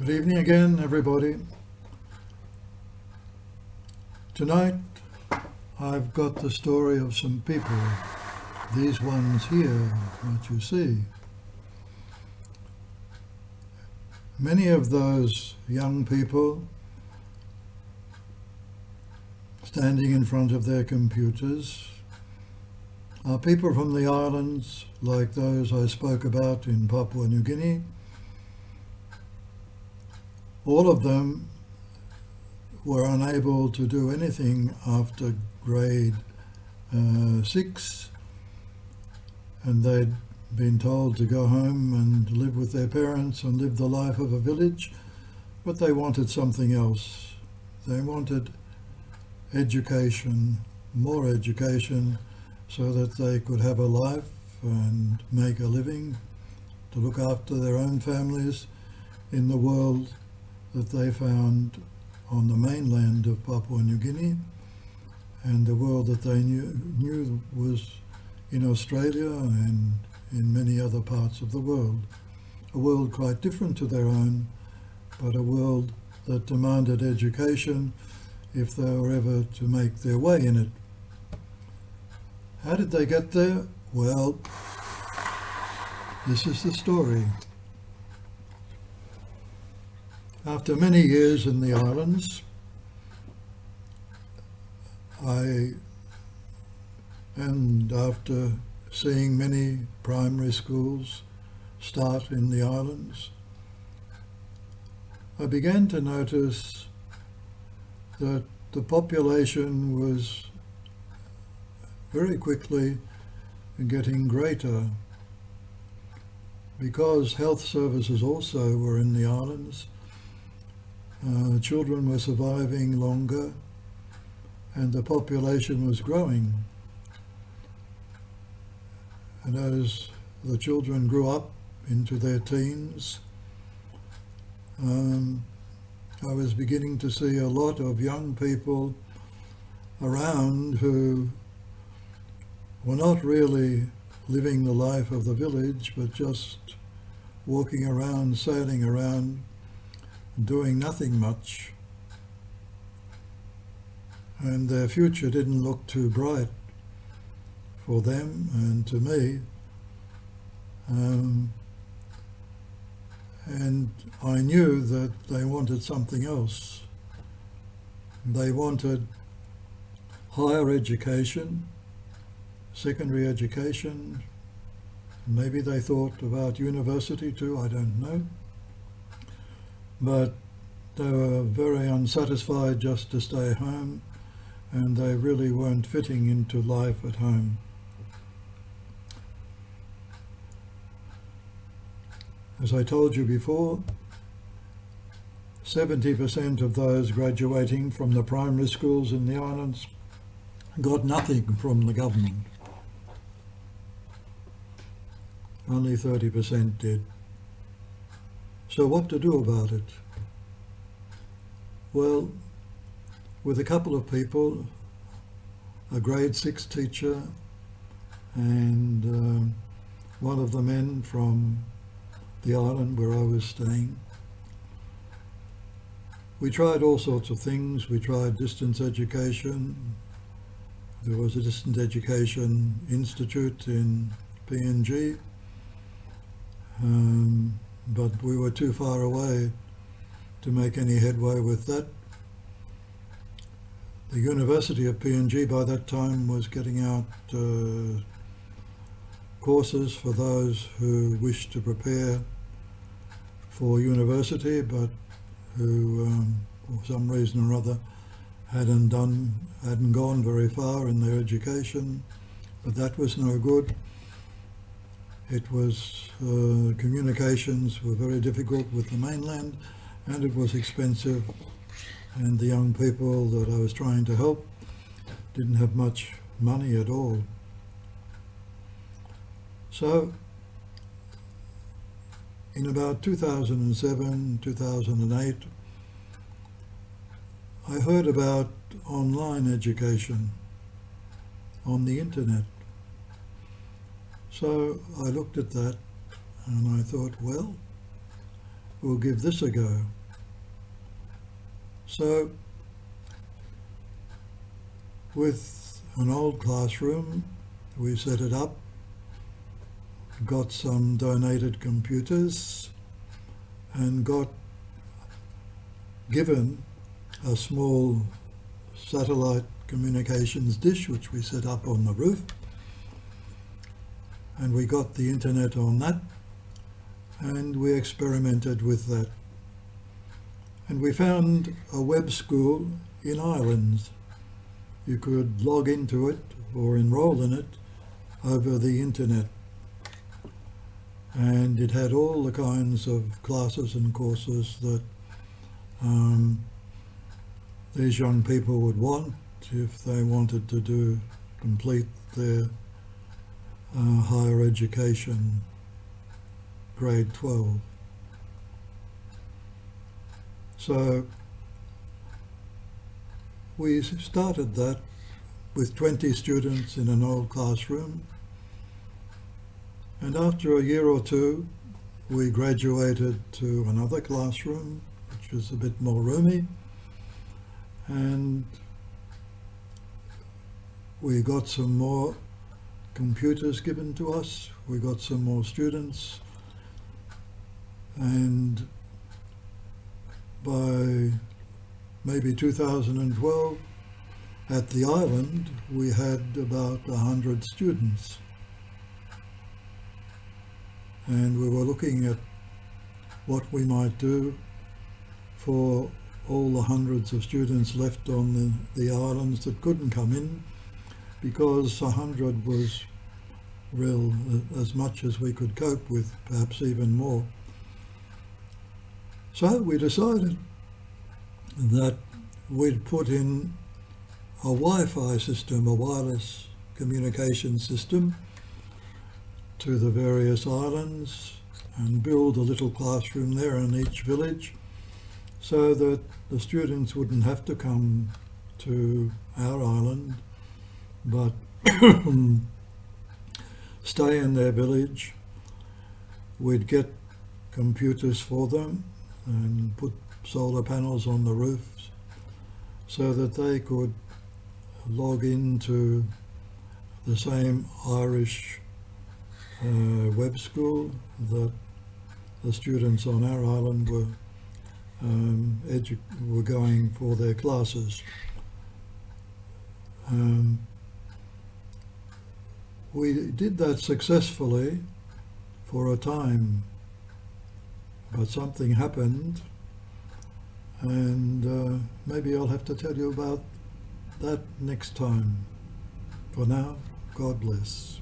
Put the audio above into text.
Good evening again, everybody. Tonight I've got the story of some people, these ones here, what you see. Many of those young people standing in front of their computers are people from the islands like those I spoke about in Papua New Guinea. All of them were unable to do anything after grade 6, and they'd been told to go home and live with their parents and live the life of a village, but they wanted something else. They wanted education, more education, so that they could have a life and make a living, to look after their own families in the world that they found on the mainland of Papua New Guinea, and the world that they knew was in Australia and in many other parts of the world. A world quite different to their own, but a world that demanded education if they were ever to make their way in it. How did they get there? Well, this is the story. After many years in the islands, and after seeing many primary schools start in the islands, I began to notice that the population was very quickly getting greater, because health services also were in the islands. Children were surviving longer and the population was growing. And as the children grew up into their teens, I was beginning to see a lot of young people around who were not really living the life of the village, but just walking around, sailing around, doing nothing much. And their future didn't look too bright for them and to me. And I knew that they wanted something else. They wanted higher education, secondary education. Maybe they thought about university too, I don't know. But they were very unsatisfied just to stay home, and they really weren't fitting into life at home. As I told you before, 70% of those graduating from the primary schools in the islands got nothing from the government. Only 30% did. So what to do about it? Well, with a couple of people, a grade 6 teacher and one of the men from the island where I was staying, we tried all sorts of things. We tried distance education. There was a distance education institute in PNG, but we were too far away to make any headway with that. The University of PNG by that time was getting out courses for those who wished to prepare for university, but who, for some reason or other, hadn't gone very far in their education. But that was no good. It was communications were very difficult with the mainland, and it was expensive, and the young people that I was trying to help didn't have much money at all. So in about 2007, 2008, I heard about online education on the internet. So I looked at that and I thought, well, we'll give this a go. So with an old classroom, we set it up, got some donated computers, and got given a small satellite communications dish which we set up on the roof, and we got the internet on that, and we experimented with that. And we found a web school in Ireland. You could log into it or enroll in it over the internet. And it had all the kinds of classes and courses that these young people would want if they wanted to complete their higher education, grade 12. So we started that with 20 students in an old classroom, and after a year or two we graduated to another classroom which was a bit more roomy, and we got some more computers given to us, we got some more students, and by maybe 2012 at the island we had about 100 students, and we were looking at what we might do for all the hundreds of students left on the islands that couldn't come in, because 100 was real as much as we could cope with, perhaps even more. So we decided that we'd put in a Wi-Fi system, a wireless communication system, to the various islands and build a little classroom there in each village so that the students wouldn't have to come to our island but stay in their village. We'd get computers for them and put solar panels on the roofs so that they could log into the same Irish web school that the students on our island were going for their classes. We did that successfully for a time, but something happened, and maybe I'll have to tell you about that next time. For now, God bless.